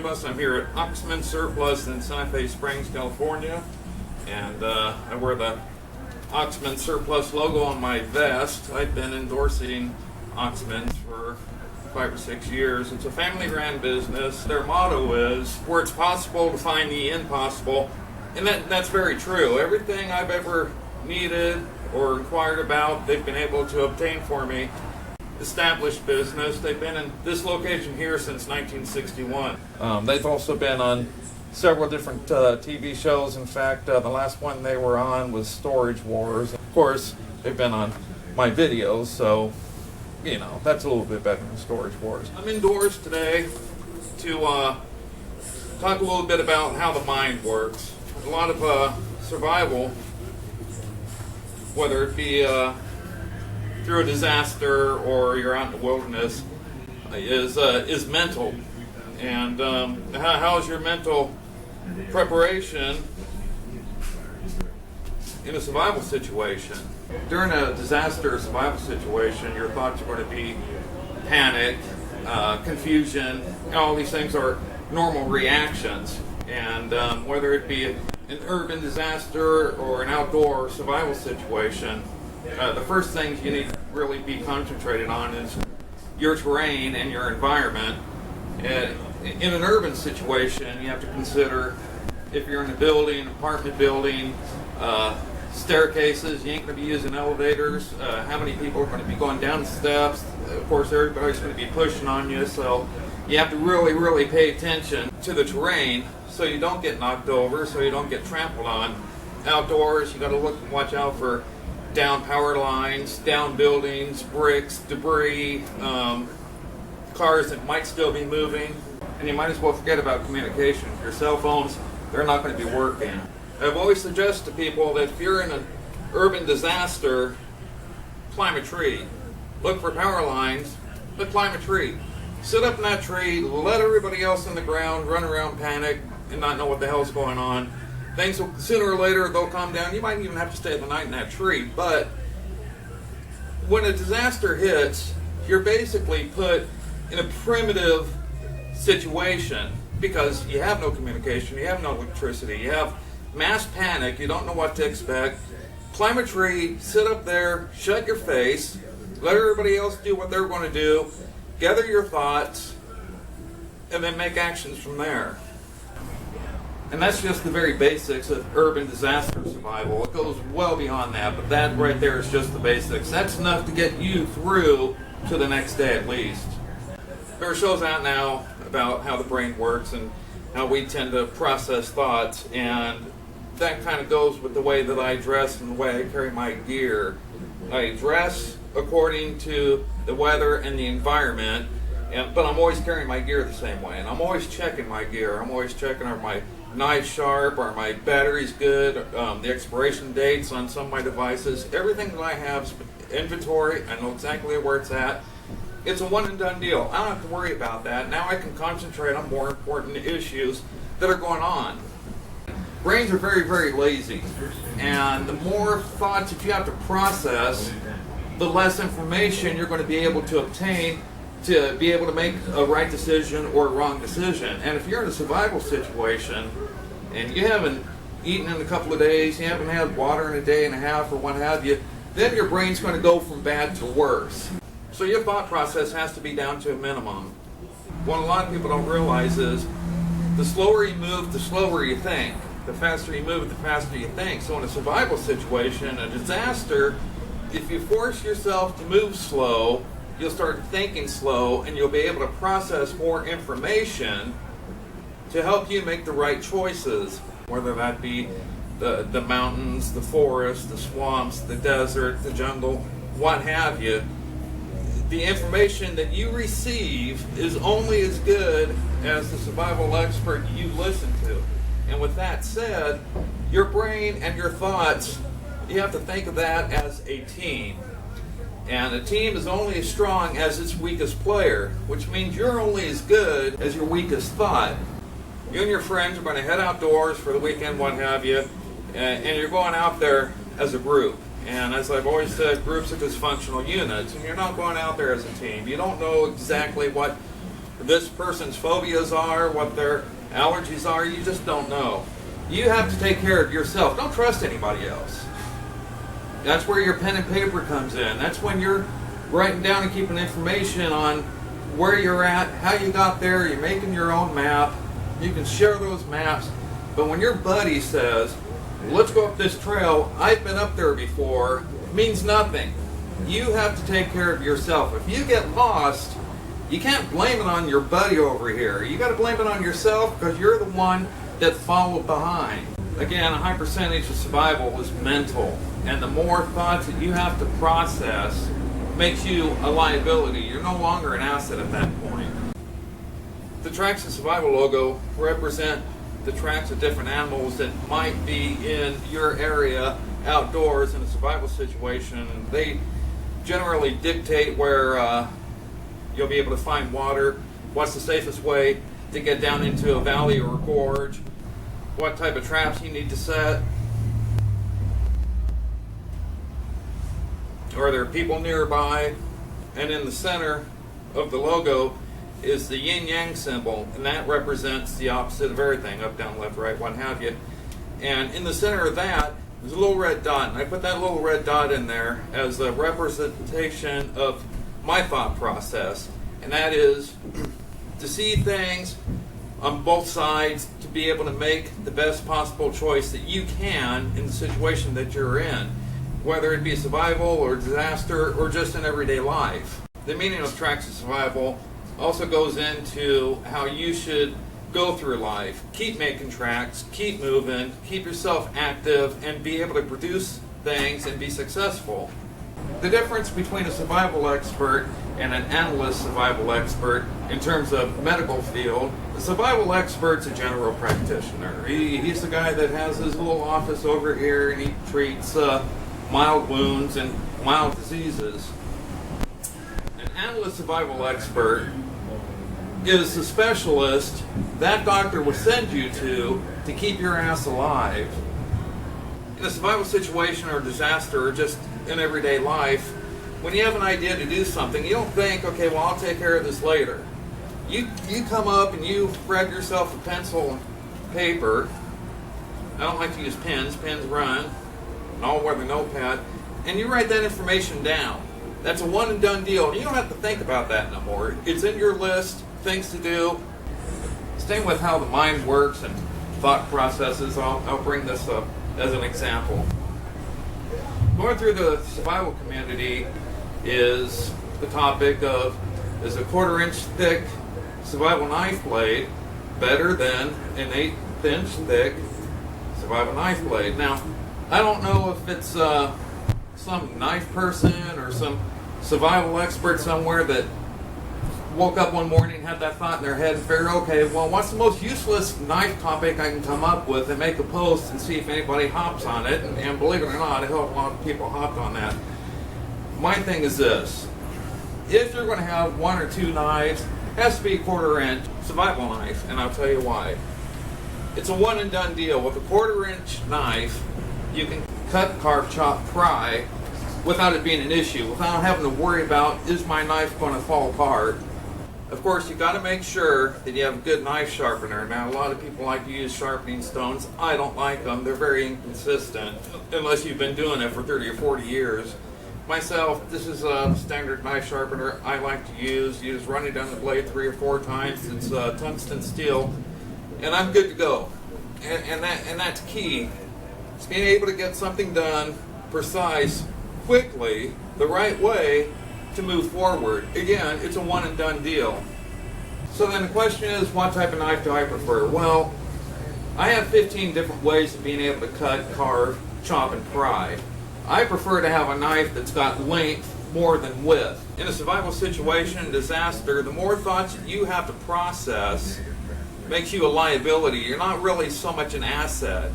LeBus. I'm here at Oxman Surplus in Santa Fe Springs, California, and I wear the Oxman Surplus logo on my vest. I've been endorsing Oxman for 5 or 6 years. It's a family-run business. Their motto is, where it's possible to find the impossible, and that's very true. Everything I've ever needed or inquired about, they've been able to obtain for me. Established business. They've been in this location here since 1961. They've also been on several different TV shows. In fact, the last one they were on was Storage Wars. Of course, they've been on my videos, so you know that's a little bit better than Storage Wars. I'm indoors today to talk a little bit about how the mind works. A lot of survival, whether it be through a disaster or you're out in the wilderness, is mental. And how's your mental preparation in a survival situation? During a disaster or survival situation, your thoughts are going to be panic, confusion. All these things are normal reactions. And whether it be an urban disaster or an outdoor survival situation, the first things you need to really be concentrated on is your terrain and your environment. In an urban situation, you have to consider if you're in a building, apartment building, staircases, you ain't going to be using elevators, how many people are going to be going down the steps. Of course, everybody's going to be pushing on you, so you have to really pay attention to the terrain so you don't get knocked over, so you don't get trampled on. Outdoors, you got to look and watch out for down power lines, down buildings, bricks, debris, cars that might still be moving, and you might as well forget about communication. Your cell phones, they're not going to be working. I've always suggested to people that if you're in an urban disaster, climb a tree. Look for power lines, but climb a tree. Sit up in that tree, let everybody else on the ground run around, panic, and not know what the hell's going on. Things will, sooner or later, they'll calm down. You might even have to stay the night in that tree. But when a disaster hits, you're basically put in a primitive situation because you have no communication, you have no electricity, you have mass panic, you don't know what to expect. Climb a tree, sit up there, shut your face, let everybody else do what they're going to do, gather your thoughts, and then make actions from there. And that's just the very basics of urban disaster survival. It goes well beyond that, but that right there is just the basics. That's enough to get you through to the next day at least. There are shows out now about how the brain works and how we tend to process thoughts, and that kind of goes with the way that I dress and the way I carry my gear. I dress according to the weather and the environment, but I'm always carrying my gear the same way, and I'm always checking my gear. I'm always checking, are my knives sharp, are my batteries good, the expiration dates on some of my devices. Everything that I have is inventory. I know exactly where it's at. It's a one and done deal. I don't have to worry about that. Now I can concentrate on more important issues that are going on. Brains are very lazy, and the more thoughts that you have to process, the less information you're going to be able to obtain to be able to make a right decision or a wrong decision. And if you're in a survival situation and you haven't eaten in a couple of days, you haven't had water in a day and a half or what have you, then your brain's going to go from bad to worse. So your thought process has to be down to a minimum. What a lot of people don't realize is the slower you move, the slower you think. The faster you move, the faster you think. So in a survival situation, a disaster, if you force yourself to move slow, you'll start thinking slow, and you'll be able to process more information to help you make the right choices, whether that be the mountains, the forest, the swamps, the desert, the jungle, what have you. The information that you receive is only as good as the survival expert you listen to. And with that said, your brain and your thoughts, you have to think of that as a team. And a team is only as strong as its weakest player, which means you're only as good as your weakest thought. You and your friends are going to head outdoors for the weekend, what have you, and you're going out there as a group. And as I've always said, groups are dysfunctional units, and you're not going out there as a team. You don't know exactly what this person's phobias are, what their allergies are. You just don't know. You have to take care of yourself. Don't trust anybody else. That's where your pen and paper comes in. That's when you're writing down and keeping information on where you're at, how you got there. You're making your own map. You can share those maps. But when your buddy says, let's go up this trail, I've been up there before, it means nothing. You have to take care of yourself. If you get lost, you can't blame it on your buddy over here. You got to blame it on yourself because you're the one that followed behind. Again, a high percentage of survival is mental. And the more thoughts that you have to process makes you a liability. You're no longer an asset at that point. The tracks and survival logo represent the tracks of different animals that might be in your area outdoors in a survival situation. They generally dictate where you'll be able to find water, what's the safest way to get down into a valley or a gorge, what type of traps you need to set. Are there people nearby? And in the center of the logo is the yin-yang symbol, and that represents the opposite of everything, up, down, left, right, what have you. And in the center of that, there's a little red dot, and I put that little red dot in there as a representation of my thought process, and that is to see things on both sides, to be able to make the best possible choice that you can in the situation that you're in, whether it be survival or disaster or just in everyday life. The meaning of tracks of survival also goes into how you should go through life. Keep making tracks, keep moving, keep yourself active, and be able to produce things and be successful. The difference between a survival expert and an analyst survival expert in terms of medical field, the survival expert's a general practitioner. He's the guy that has his little office over here and he treats mild wounds and mild diseases. An analyst survival expert is the specialist that doctor will send you to keep your ass alive. In a survival situation or disaster or just in everyday life, when you have an idea to do something, you don't think, okay, well, I'll take care of this later. You come up and you grab yourself a pencil and paper. I don't like to use pens. Pens run. An all-weather notepad. And you write that information down. That's a one and done deal. You don't have to think about that no more. It's in your list, things to do. Staying with how the mind works and thought processes, I'll bring this up as an example. Going through the survival community is the topic of, is a 1/4 inch thick survival knife blade better than an 1/8 inch thick survival knife blade? Now, I don't know if it's some knife person or some survival expert somewhere that woke up one morning and had that thought in their head and figured, okay, well, what's the most useless knife topic I can come up with and make a post and see if anybody hops on it. And believe it or not, a hell of a lot of people hopped on that. My thing is this. If you're going to have 1 or 2 knives, it has to be a 1/4 inch survival knife, and I'll tell you why. It's a one and done deal. With a 1/4 inch knife, you can cut, carve, chop, pry without it being an issue, without having to worry about, is my knife going to fall apart? Of course, you've got to make sure that you have a good knife sharpener. Now, a lot of people like to use sharpening stones. I don't like them. They're very inconsistent, unless you've been doing it for 30 or 40 years. Myself, this is a standard knife sharpener I like to use. You just run it down the blade 3 or 4 times. It's tungsten steel, and I'm good to go. And that's key. It's being able to get something done, precise, quickly, the right way, to move forward. Again, it's a one and done deal. So then the question is, what type of knife do I prefer? Well, I have 15 different ways of being able to cut, carve, chop, and pry. I prefer to have a knife that's got length more than width. In a survival situation, disaster, the more thoughts that you have to process makes you a liability. You're not really so much an asset.